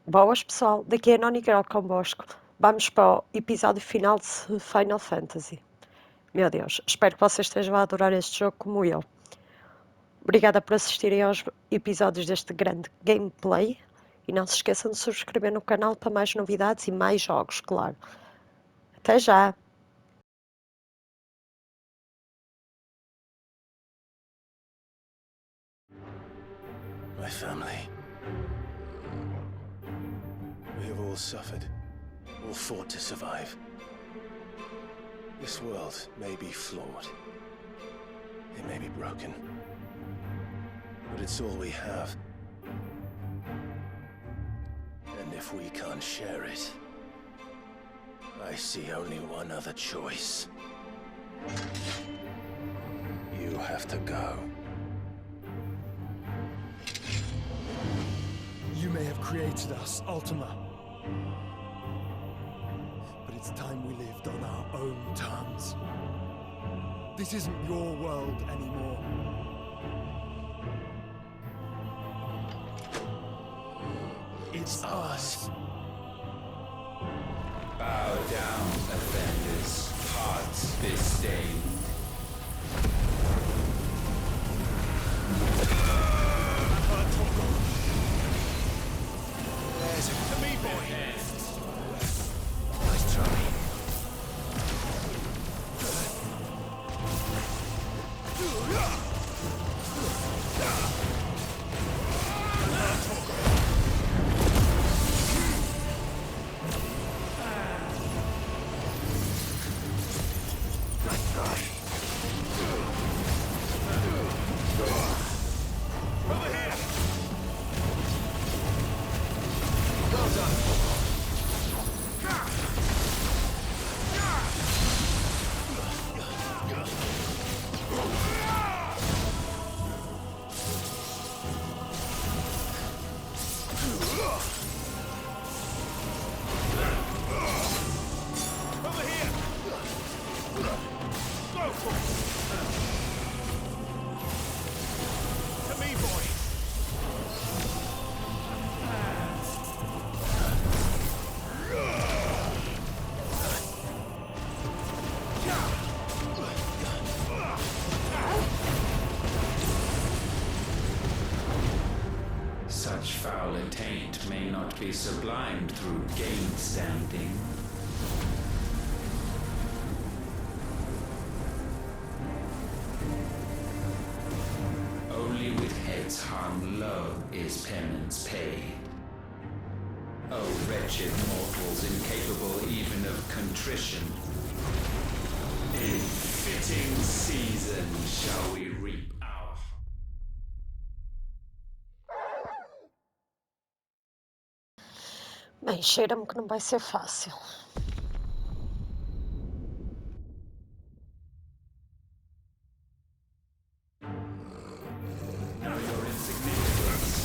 Boas pessoal, daqui é NONII GIRL convosco. Vamos para o episódio final de Final Fantasy. Meu Deus, espero que vocês estejam a adorar este jogo como eu. Obrigada por assistirem aos episódios deste grande gameplay. E não se esqueçam de subscrever no canal para mais novidades e mais jogos, claro. Até já! My family. We have all suffered, all fought to survive. This world may be flawed. It may be broken. But it's all we have. And if we can't share it, I see only one other choice. You have to go. You may have created us, Ultima. But it's time we lived on our own terms. This isn't your world anymore. It's ours. Bow down, offenders, hearts disdain. To me, boy. Nice try. Such foul attaint may not be sublimed through gainstanding. Only with heads hung low is penance paid. Oh, wretched mortals incapable even of contrition. In fitting season shall we reap our... Bem, cheira-me que não vai ser fácil. Know your insignificance.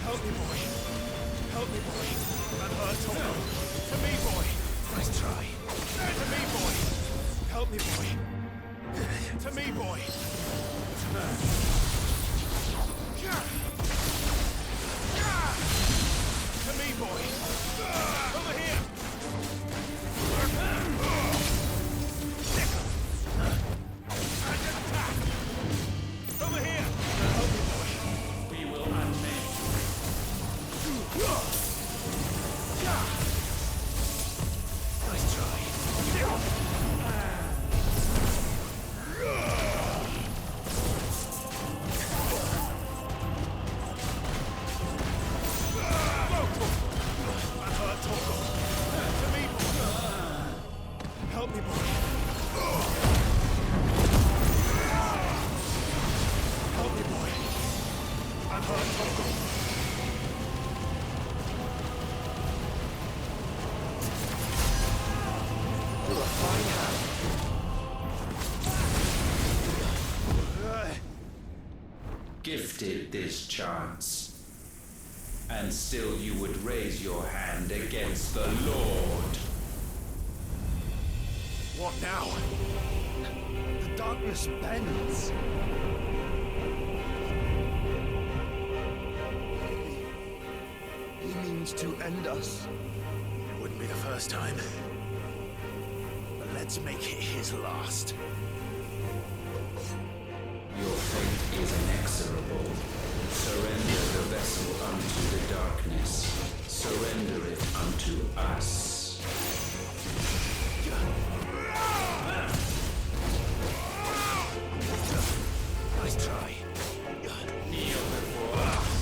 Help me, boy. Help me, boy. To me, boy. Nice try. To me, boy. Help me, boy. To me, boy. To me, boy. Over here. Over here. Help me, boy. We will unmake. Nice try. Help me, boy. Help me, boy. I'm hurt, Toko. gifted this chance. And still you would raise your hand against the Lord. What now? The darkness bends. He means to end us. It wouldn't be the first time. But let's make it his last. Your fate is inexorable. Surrender the vessel unto the darkness. Surrender it unto us. Nice try. Kneel before us.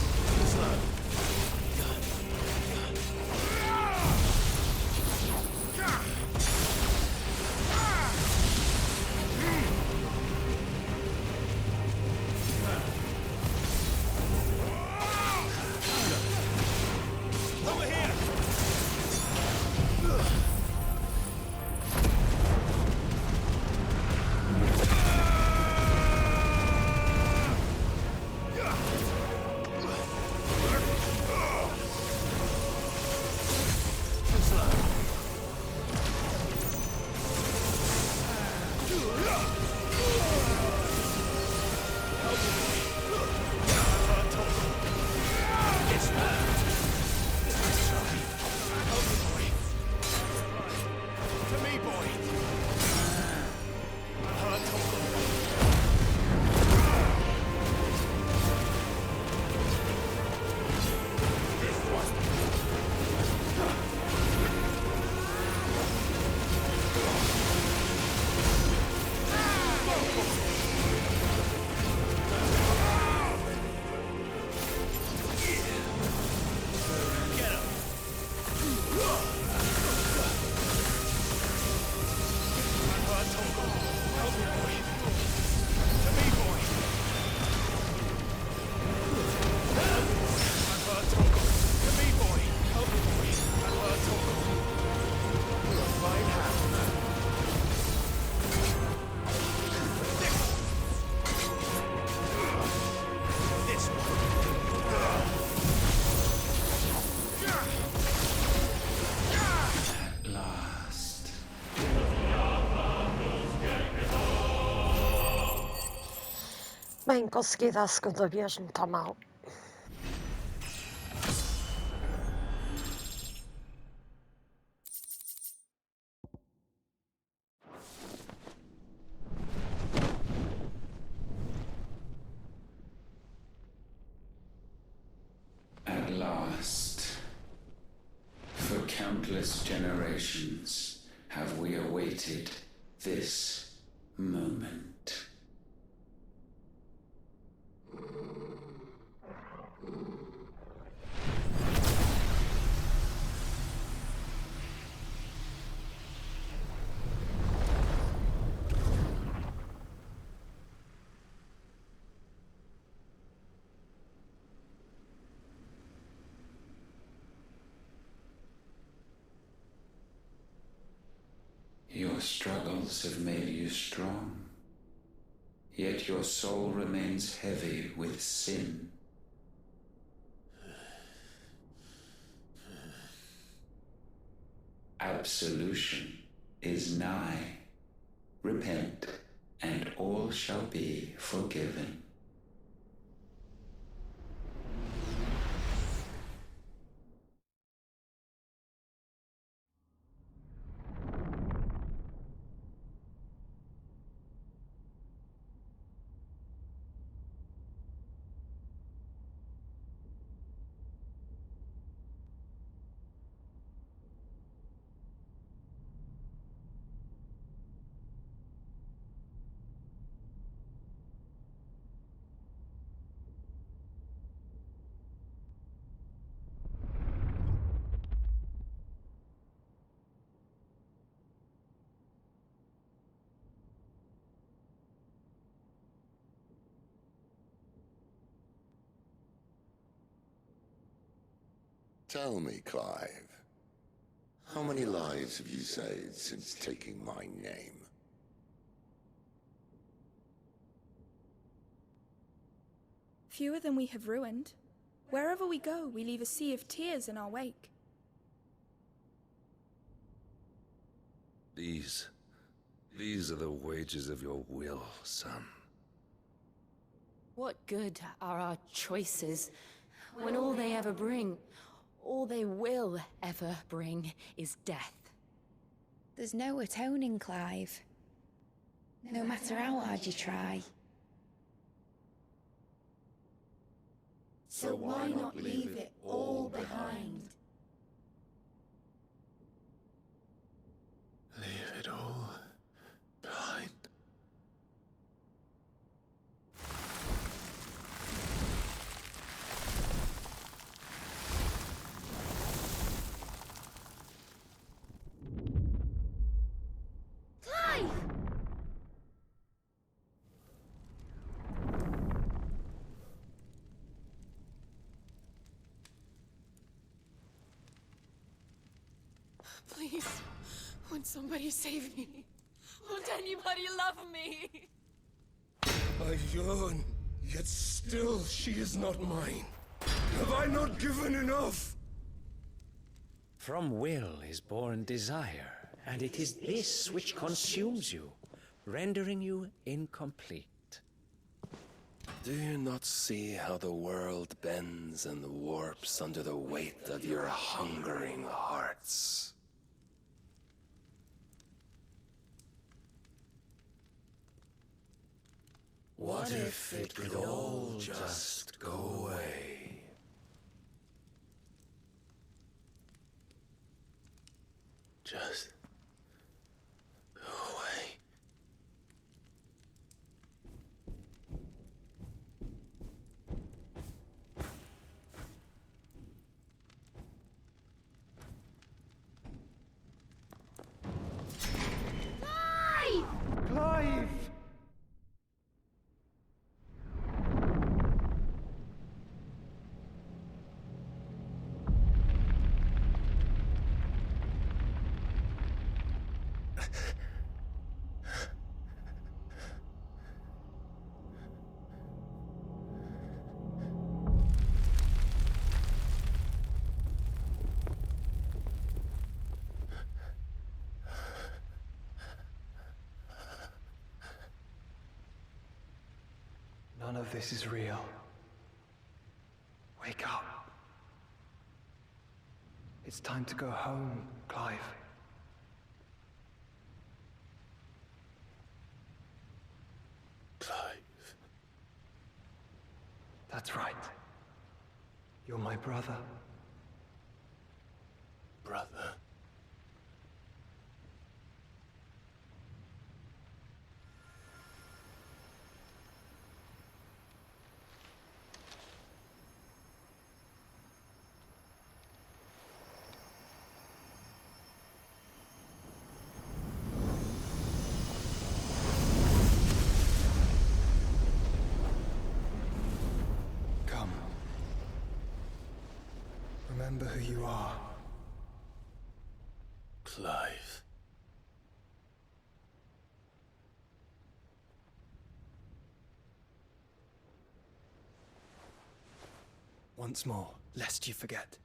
Bem, consegui dar a segunda vez, não está mal. At last, for countless generations, have we awaited this moment. Your struggles have made you strong, yet your soul remains heavy with sin. Absolution is nigh. Repent, and all shall be forgiven. Tell me, Clive, how many lives have you saved since taking my name? Fewer than we have ruined. Wherever we go, we leave a sea of tears in our wake. These are the wages of your will, son. What good are our choices when all they ever bring, all they will ever bring, is death? There's no atoning, Clive. No matter how hard you try. So why not leave it all behind? Leave it all behind. Please, won't somebody save me? Won't anybody love me? I yearn, yet still she is not mine. Have I not given enough? From will is born desire, and it is this which consumes you, rendering you incomplete. Do you not see how the world bends and warps under the weight of your hungering hearts? What if it could all just go away? Just go away. Clive! None of this is real. Wake up. It's time to go home, Clive. Clive. That's right. You're my brother. Brother. Come. Remember who you are. Clive. Once more, lest you forget.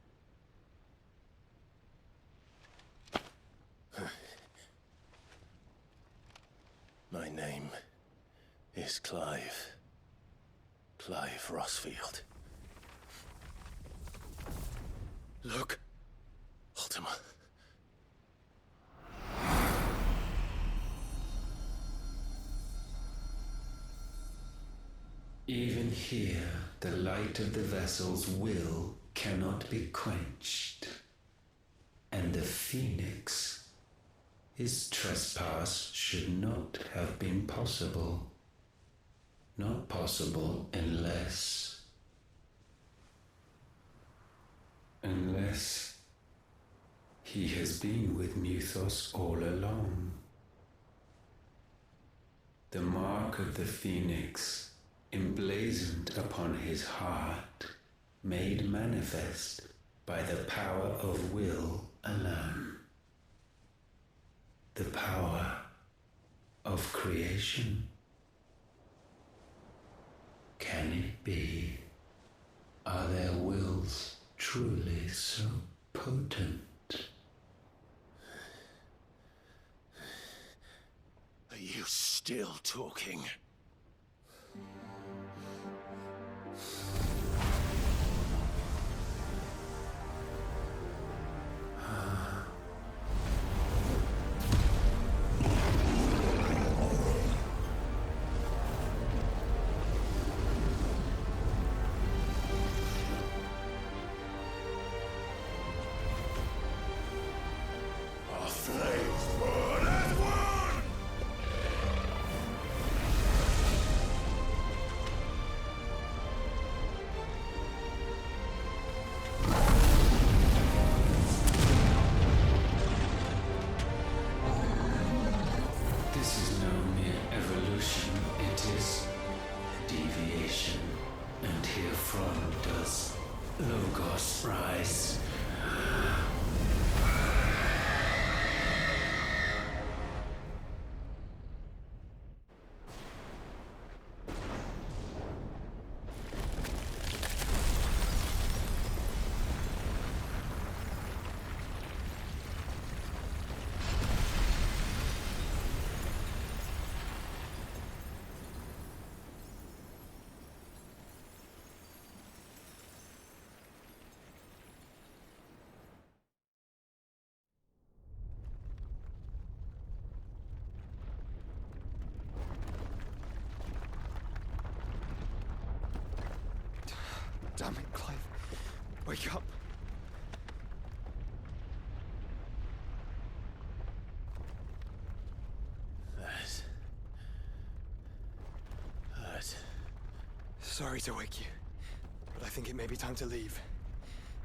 My name is Clive. Clive Rossfield. Look, Ultima. Even here, the light of the vessel's will cannot be quenched. And the Phoenix, his trespass should not have been possible. Not possible unless he has been with Muthos all along. The mark of the Phoenix, emblazoned upon his heart, made manifest by the power of will alone. The power of creation. Can it be? Are their wills truly so potent? Are you still talking? Damn it, Clive. Wake up. That hurt. Sorry to wake you, but I think it may be time to leave.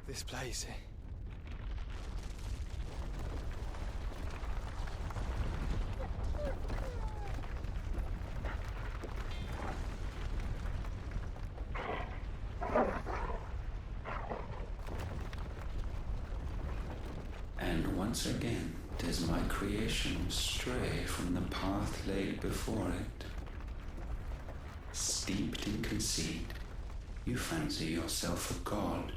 This place. And once again does my creation stray from the path laid before it. Steeped in conceit, you fancy yourself a god.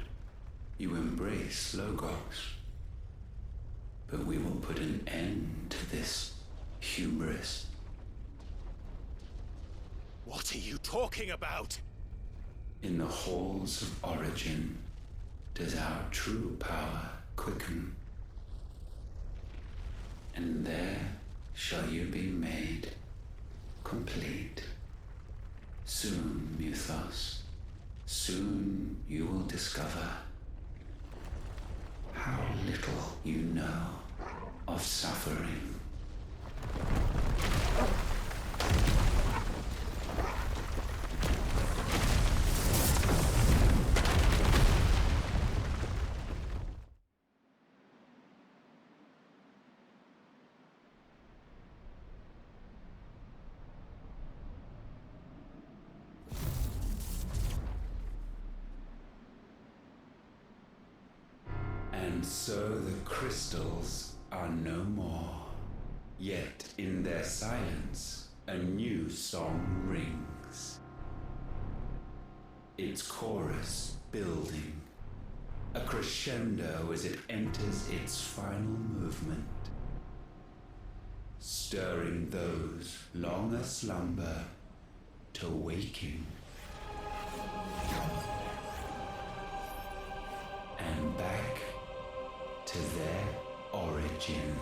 You embrace logos. But we will put an end to this hubris. What are you talking about? In the halls of origin does our true power quicken. And there shall you be made complete. Soon, Mythos, soon you will discover how little you know of suffering. And so the crystals are no more, yet in their silence a new song rings. Its chorus building, a crescendo as it enters its final movement, stirring those long aslumber to waking. And back to their origin.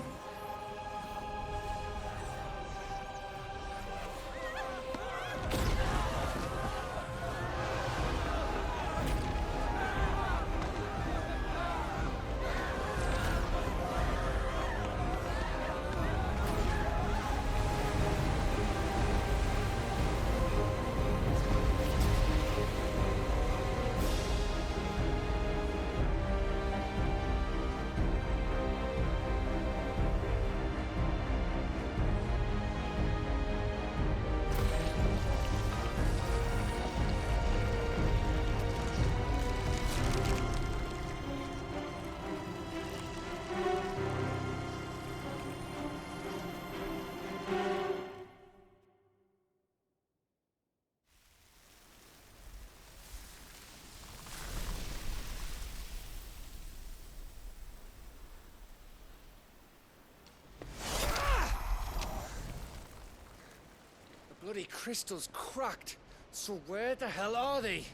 bloody crystal's cracked. So where the hell are they?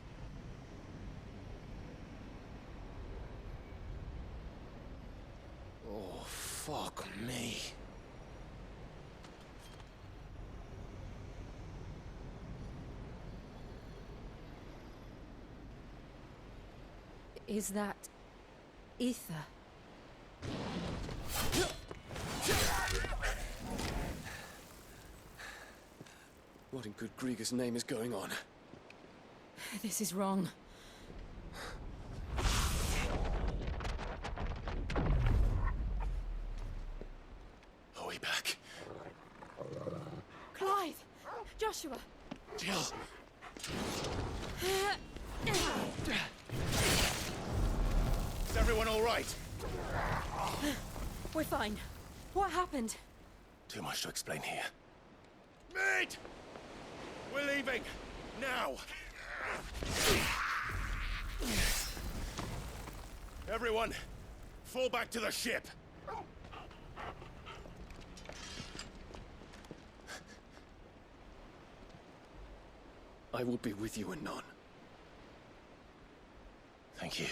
Oh, fuck me. Is that ether? What in good Grieger's name is going on? This is wrong. Are we back? Clive! Joshua! Jill! Is everyone all right? We're fine. What happened? Too much to explain here. Mate! We're leaving! Now! Everyone, fall back to the ship! I will be with you anon. Thank you.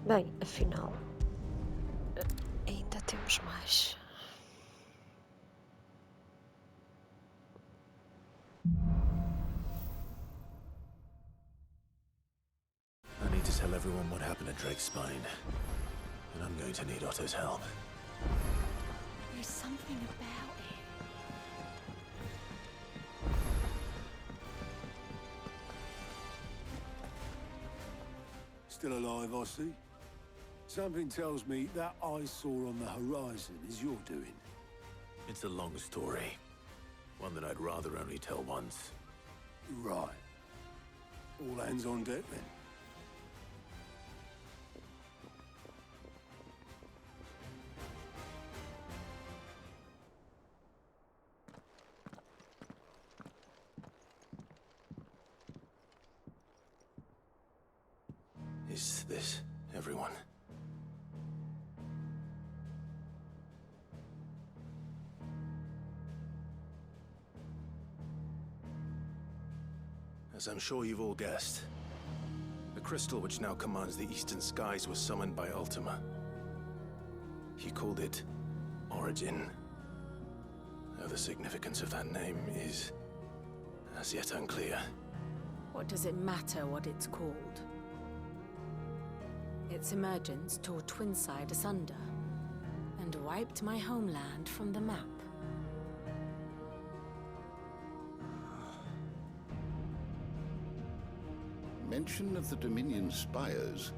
Bem, afinal, ainda temos mais. I need to tell everyone what happened at Drake's Spine. And I'm going to need Otto's help. There's something about it. Still alive, I see. Something tells me that eyesore on the horizon is your doing. It's a long story. One that I'd rather only tell once. Right. All hands on deck, then. Is this everyone? As I'm sure you've all guessed, the crystal which now commands the eastern skies was summoned by Ultima. He called it Origin. Though the significance of that name is as yet unclear. What does it matter what it's called? Its emergence tore Twinside asunder and wiped my homeland from the map. Mention of the Dominion spires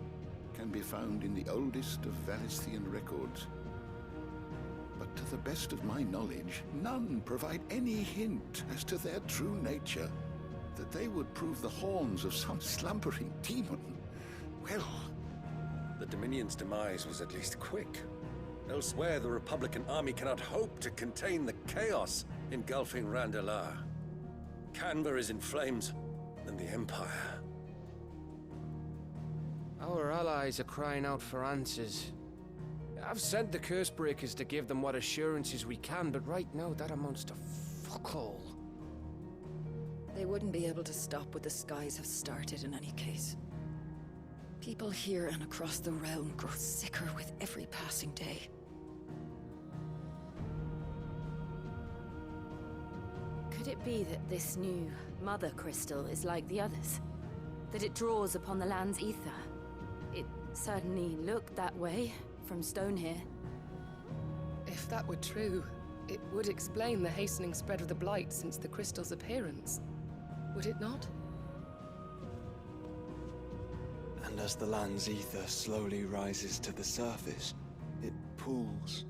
can be found in the oldest of Valisthian records. But to the best of my knowledge, none provide any hint as to their true nature. That they would prove the horns of some slumbering demon. Well, the Dominion's demise was at least quick. Elsewhere, the Republican army cannot hope to contain the chaos engulfing Randalar. Canva is in flames, and the Empire. Our allies are crying out for answers. I've sent the curse breakers to give them what assurances we can, but right now that amounts to fuck all. They wouldn't be able to stop what the skies have started in any case. People here and across the realm grow sicker with every passing day. Could it be that this new mother crystal is like the others? That it draws upon the land's ether? It certainly looked that way from stone here. If that were true, it would explain the hastening spread of the blight since the crystal's appearance. Would it not? And as the land's ether slowly rises to the surface, it pools,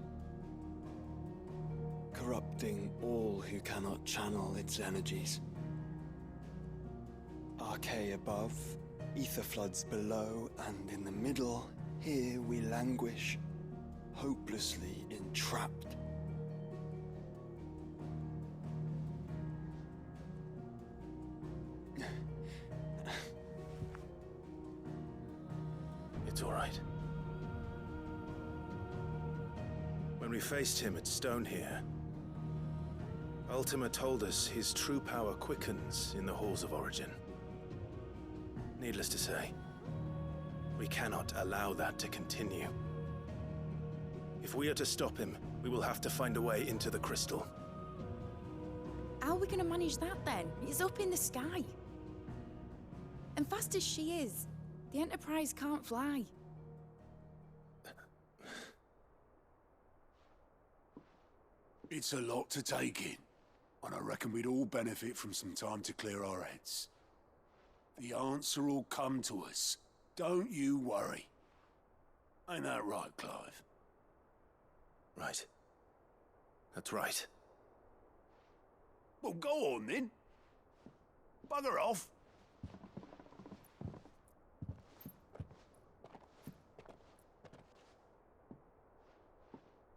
corrupting all who cannot channel its energies. Archay above, ether floods below, and in the middle, here we languish, hopelessly entrapped. It's all right. When we faced him at Stone here, Ultima told us his true power quickens in the Halls of Origin. Needless to say, we cannot allow that to continue. If we are to stop him, we will have to find a way into the crystal. How are we going to manage that then? It's up in the sky. And fast as she is, the Enterprise can't fly. It's a lot to take in, and I reckon we'd all benefit from some time to clear our heads. The answer will come to us. Don't you worry. Ain't that right, Clive? Right. That's right. Well, go on then. Bugger off.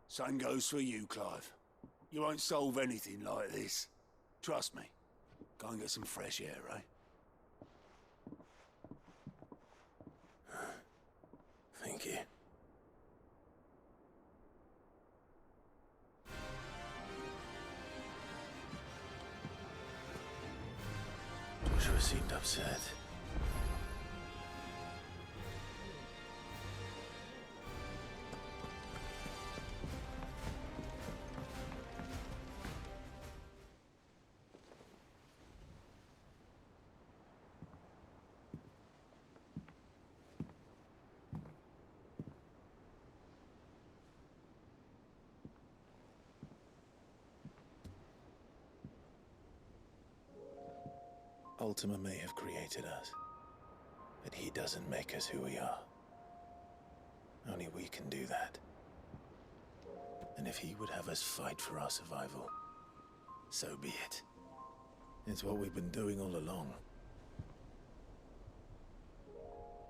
Same goes for you, Clive. You won't solve anything like this. Trust me. Go and get some fresh air, eh? Thank you. Joshua seemed upset. Ultima may have created us, but he doesn't make us who we are. Only we can do that. And if he would have us fight for our survival, so be it. It's what we've been doing all along.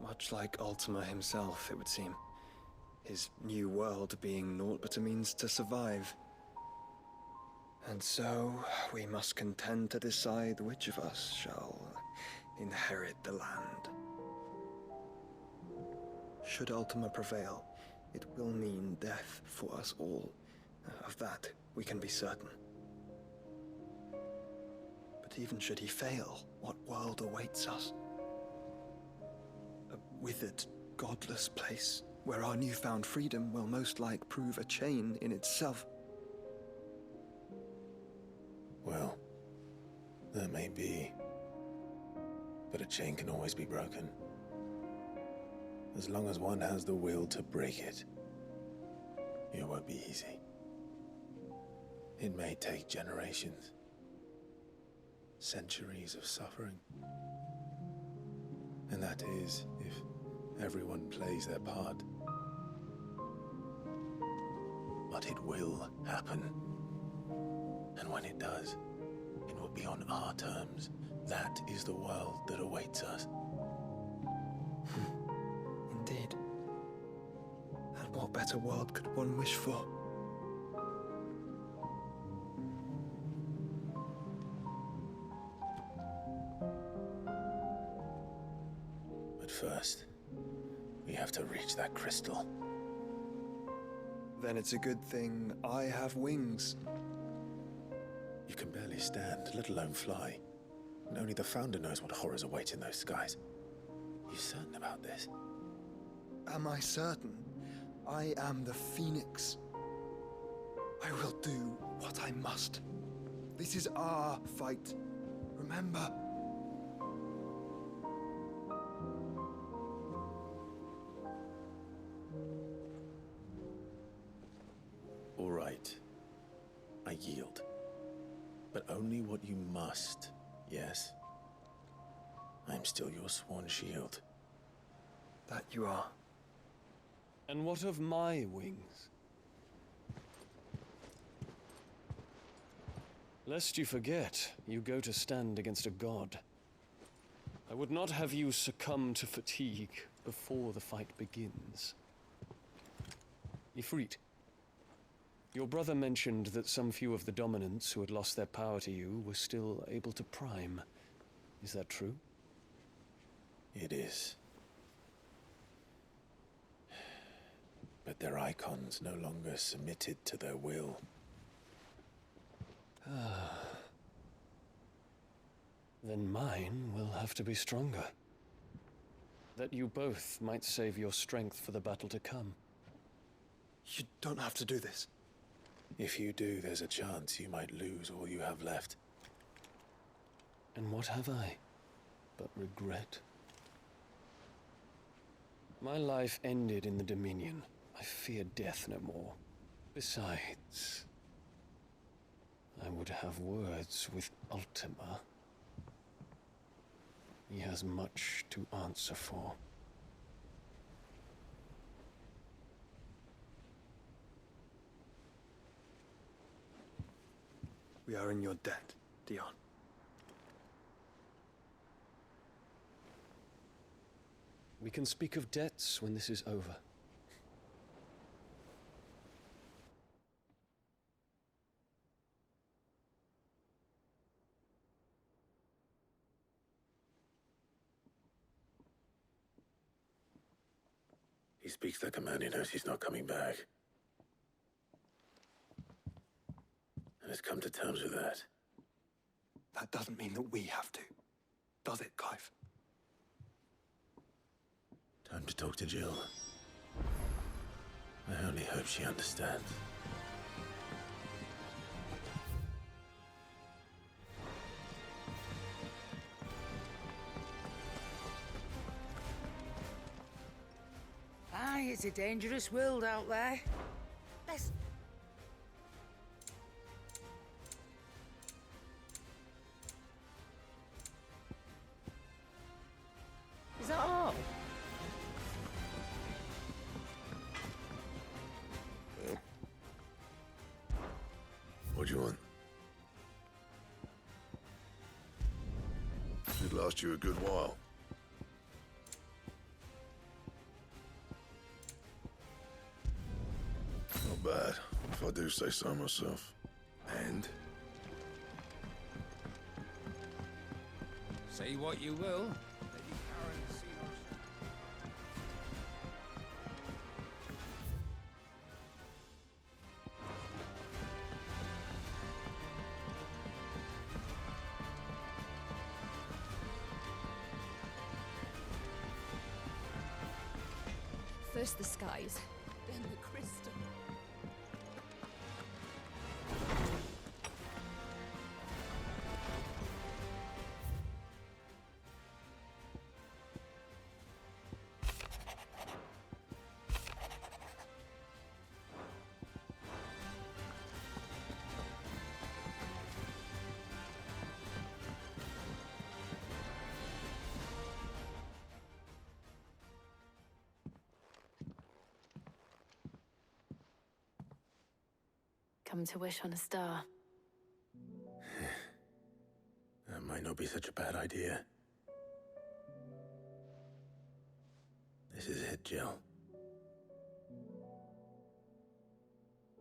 Much like Ultima himself, it would seem. His new world being naught but a means to survive. And so, we must contend to decide which of us shall inherit the land. Should Ultima prevail, it will mean death for us all. Of that, we can be certain. But even should he fail, what world awaits us? A withered, godless place, where our newfound freedom will most like prove a chain in itself. Well, that may be. But a chain can always be broken. As long as one has the will to break it. It won't be easy. It may take generations. Centuries of suffering. And that is, if everyone plays their part. But it will happen. And when it does, it will be on our terms. That is the world that awaits us. Indeed. And what better world could one wish for? But first, we have to reach that crystal. Then it's a good thing I have wings. You can barely stand, let alone fly. And only the Founder knows what horrors await in those skies. You certain about this? am I certain? I am the Phoenix. I will do what I must. This is our fight. Remember? All right. I yield. But only what you must, yes? I am still your sworn shield. That you are. And what of my wings? Lest you forget, you go to stand against a god. I would not have you succumb to fatigue before the fight begins. Ifrit, your brother mentioned that some few of the dominants who had lost their power to you were still able to prime. Is that true? It is. But their icons no longer submitted to their will. Then mine will have to be stronger. That you both might save your strength for the battle to come. You don't have to do this. If you do, there's a chance you might lose all you have left. And what have I but regret? My life ended in the Dominion. I fear death no more. Besides, I would have words with Ultima. He has much to answer for. We are in your debt, Dion. We can speak of debts when this is over. He speaks like a man who knows he's not coming back. And has come to terms with that. That doesn't mean that we have to, does it, Clive? Time to talk to Jill. I only hope she understands. Aye, it's a dangerous world out there. Let's... Is that all? What do you want? Should last you a good while. Not bad, if I do say so myself. And? Say what you will. First the skies, then the crystal. Come to wish on a star. That might not be such a bad idea. This is it, Jill.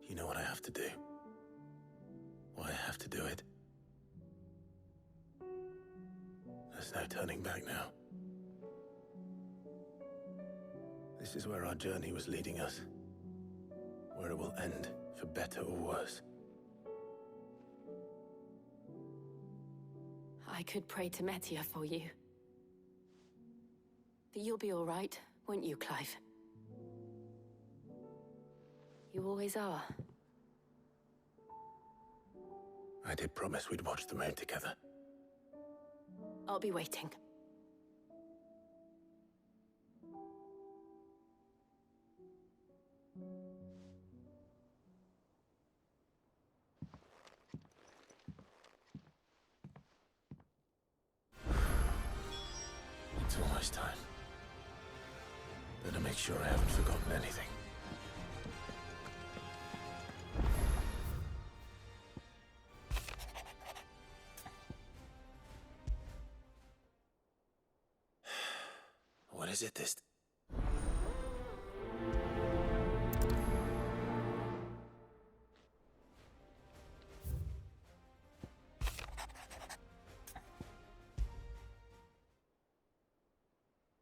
You know what I have to do. Why I have to do it. There's no turning back now. This is where our journey was leading us. Where it will end, for better or worse. I could pray to Metia for you. But you'll be all right, won't you, Clive? You always are. I did promise we'd watch the moon together. I'll be waiting. It's almost time. Better make sure I haven't forgotten anything. What is it this...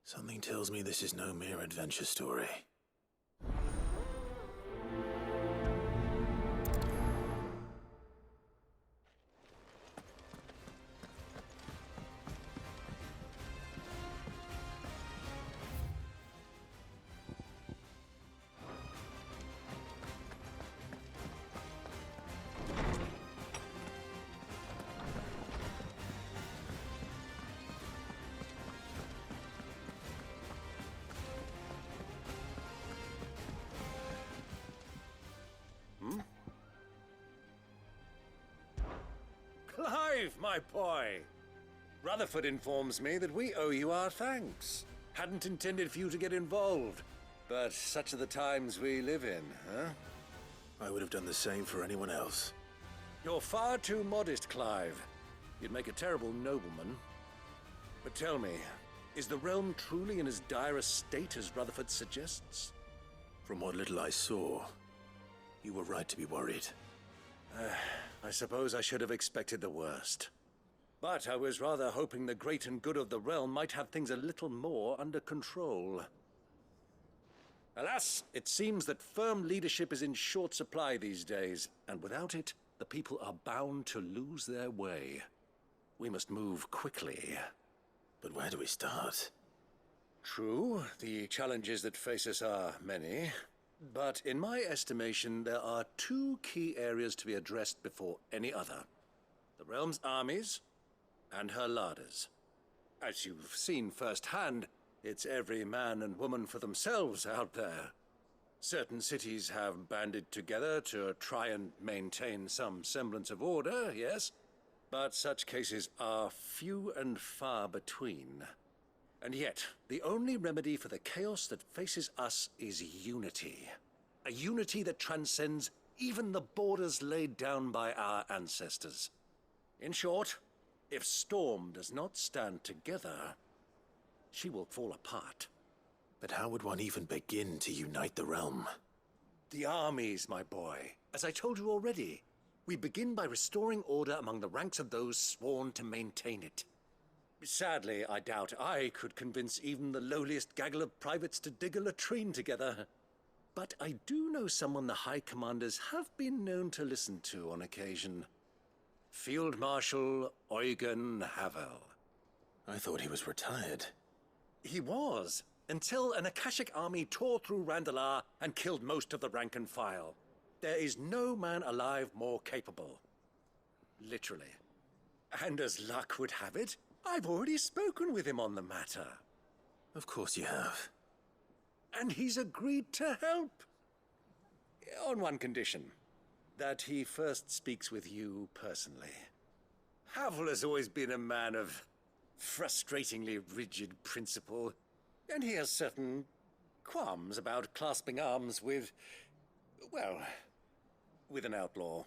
Something tells me this is no mere adventure story. Clive, my boy! Rutherford informs me that we owe you our thanks. Hadn't intended for you to get involved, but such are the times we live in, huh? I would have done the same for anyone else. You're far too modest, Clive. You'd make a terrible nobleman. But tell me, is the realm truly in as dire a state as Rutherford suggests? From what little I saw, you were right to be worried. I suppose I should have expected the worst. But I was rather hoping the great and good of the realm might have things a little more under control. Alas, it seems that firm leadership is in short supply these days, and without it, the people are bound to lose their way. We must move quickly. But where do we start? True, the challenges that face us are many. But in my estimation, there are two key areas to be addressed before any other. The realm's armies and her larders. As you've seen firsthand, it's every man and woman for themselves out there. Certain cities have banded together to try and maintain some semblance of order, yes, but such cases are few and far between. And yet, the only remedy for the chaos that faces us is unity. A unity that transcends even the borders laid down by our ancestors. In short, if Storm does not stand together, she will fall apart. But how would one even begin to unite the realm? The armies, my boy. As I told you already, we begin by restoring order among the ranks of those sworn to maintain it. Sadly, I doubt I could convince even the lowliest gaggle of privates to dig a latrine together. But I do know someone the High Commanders have been known to listen to on occasion. Field Marshal Eugen Havel. I thought he was retired. He was, until an Akashic army tore through Randalar and killed most of the rank and file. There is no man alive more capable. Literally. And as luck would have it, I've already spoken with him on the matter. Of course you have. And he's agreed to help. On one condition. That he first speaks with you personally. Havel has always been a man of frustratingly rigid principle, and he has certain qualms about clasping arms with, well, with an outlaw.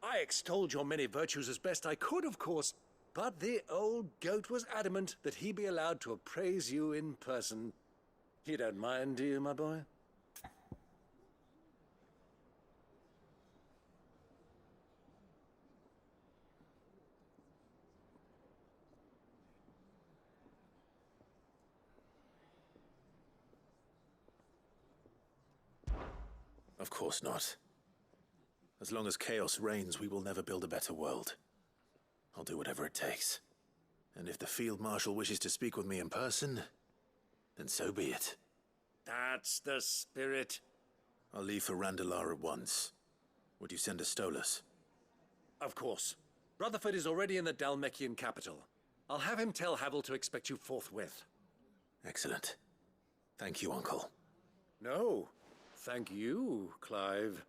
I extolled your many virtues as best I could, of course, but the old goat was adamant that he be allowed to appraise you in person. You don't mind, do you, my boy? Of course not. As long as chaos reigns, we will never build a better world. I'll do whatever it takes. And if the Field Marshal wishes to speak with me in person, then so be it. That's the spirit. I'll leave for Randalar at once. Would you send a Stolas? Of course. Rutherford is already in the Dalmekian capital. I'll have him tell Havel to expect you forthwith. Excellent. Thank you, Uncle. No, thank you, Clive.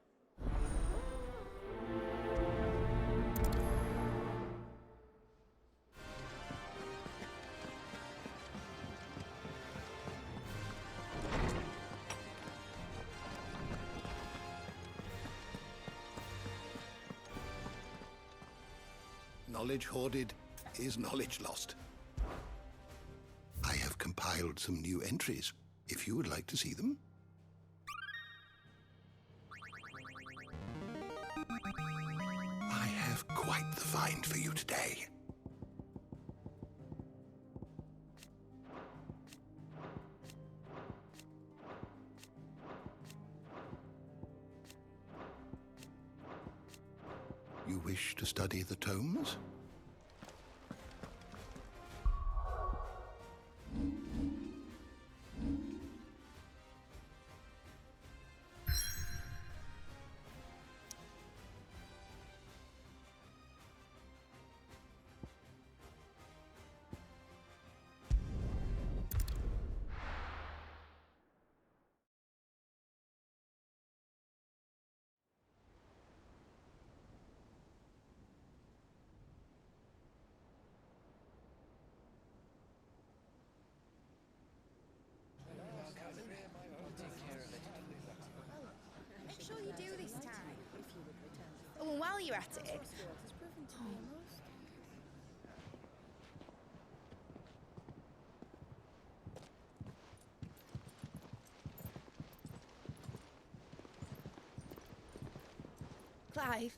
Knowledge hoarded is knowledge lost. I have compiled some new entries, if you would like to see them. I have quite the find for you today. You wish to study the tomes? Make sure you do this time. Oh, and while you're at it... Clive,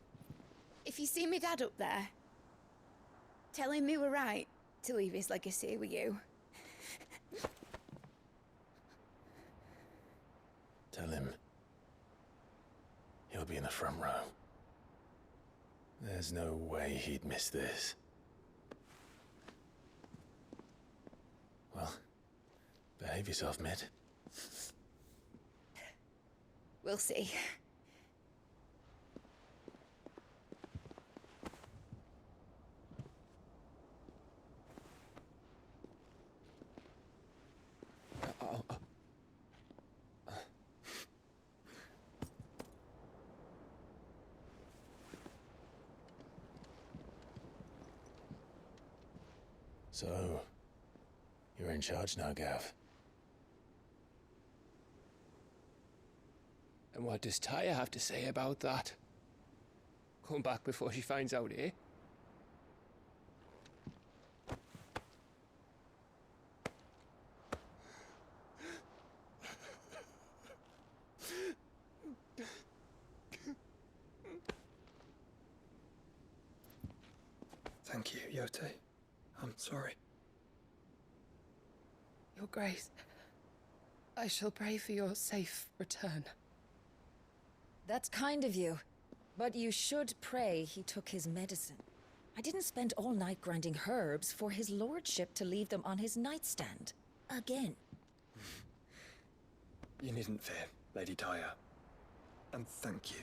if you see me dad up there, tell him we were right to leave his legacy with you. Tell him he'll be in the front row. There's no way he'd miss this. Well, behave yourself, Mid. We'll see. So, you're in charge now, Gav. And what does Taya have to say about that? Come back before she finds out, eh? Thank you, Yote. I'm sorry. Your Grace, I shall pray for your safe return. That's kind of you. But you should pray he took his medicine. I didn't spend all night grinding herbs for his lordship to leave them on his nightstand. Again. You needn't fear, Lady Taya. And thank you.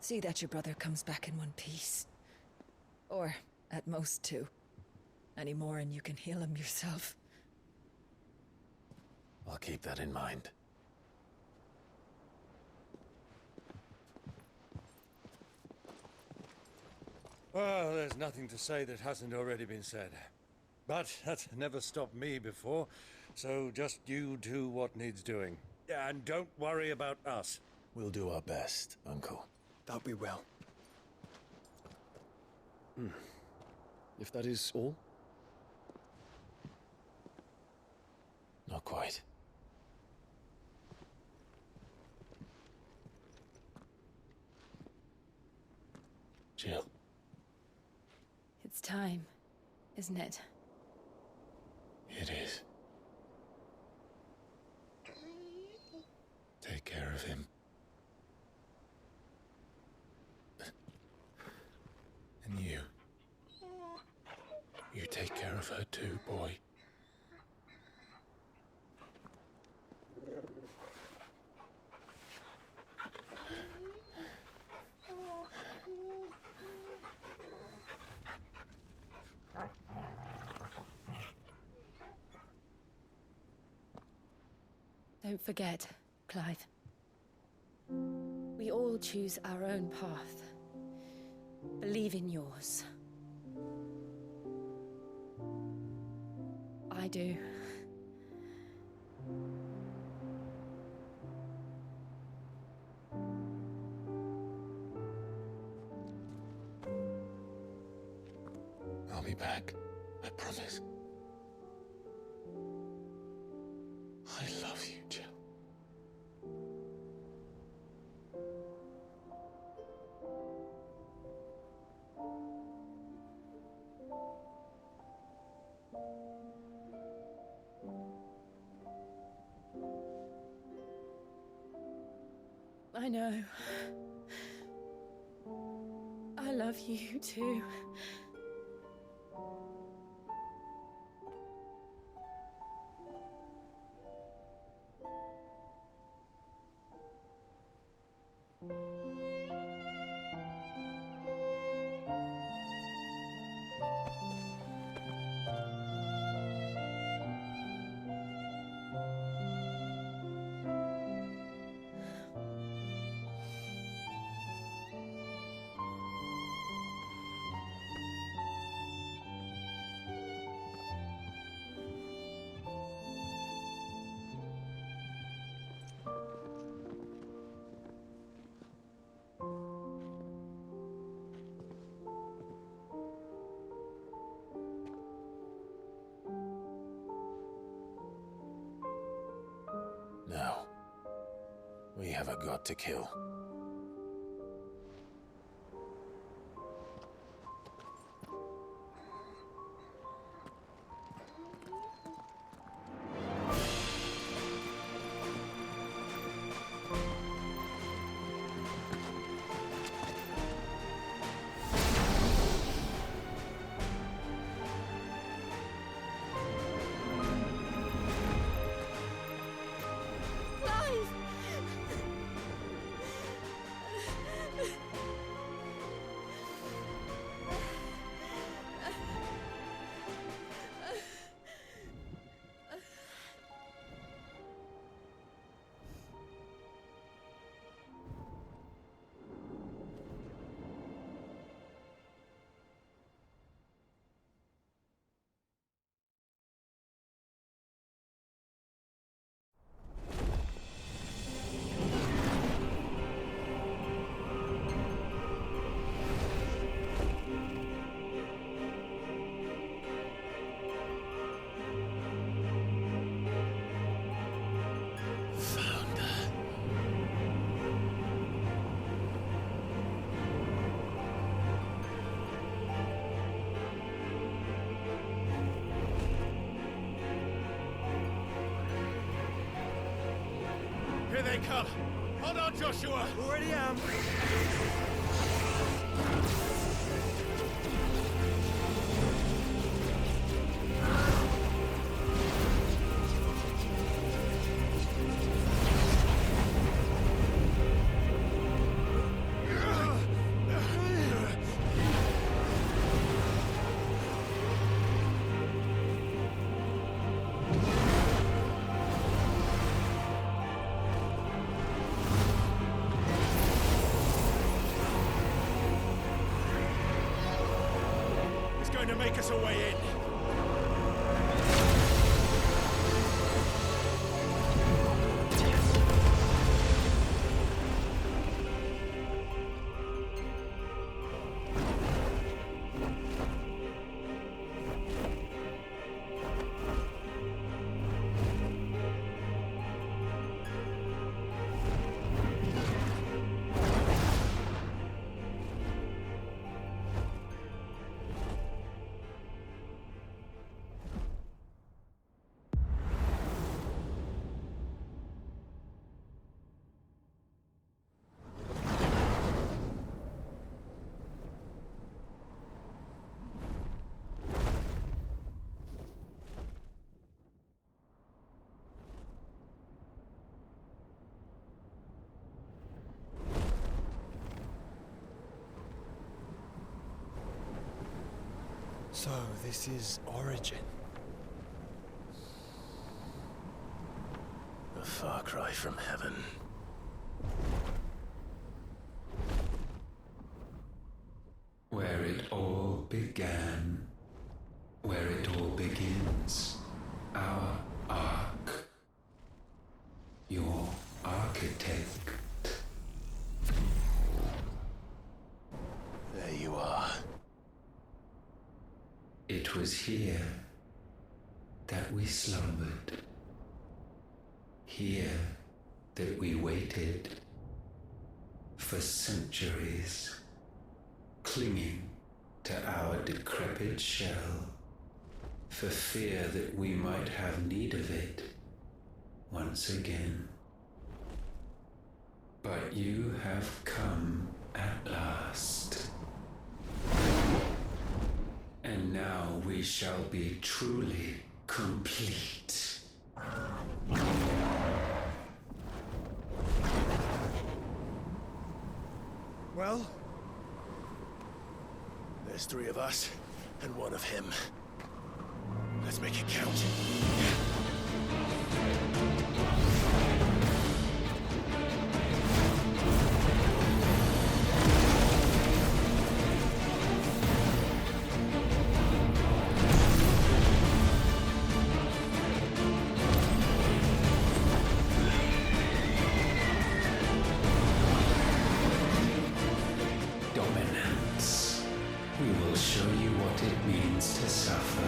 See that your brother comes back in one piece. Or, at most, two. Any more and you can heal him yourself. I'll keep that in mind. Well, there's nothing to say that hasn't already been said. But that's never stopped me before, so just you do what needs doing. And don't worry about us. We'll do our best, Uncle. That we will. If that is all? Not quite. Jill. It's time, isn't it? It is. Take care of him. And you. You take care of her too, boy. Don't forget, Clive. We all choose our own path. Believe in yours. I do. I'll be back. I promise. I love you, Jill. I know. I love you too. Now, we have a god to kill. Here they come! Hold on, Joshua! Already am! To make us a way in. So, this is Origin. The far cry from heaven. Where it all began, where it all begins, our arc, your architect. There you are. It was here that we slumbered. Here that we waited for centuries, clinging to our decrepit shell, for fear that we might have need of it once again. But you have come at last. And now we shall be truly complete. Well? There's 3 of us, and 1 of him. Let's make it count. Dominance. We will show you what it means to suffer.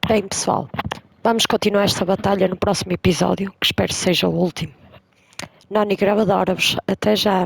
Bem, pessoal, vamos continuar esta batalha no próximo episódio, que espero seja o último. NONII GIRL adora-vos. Até já!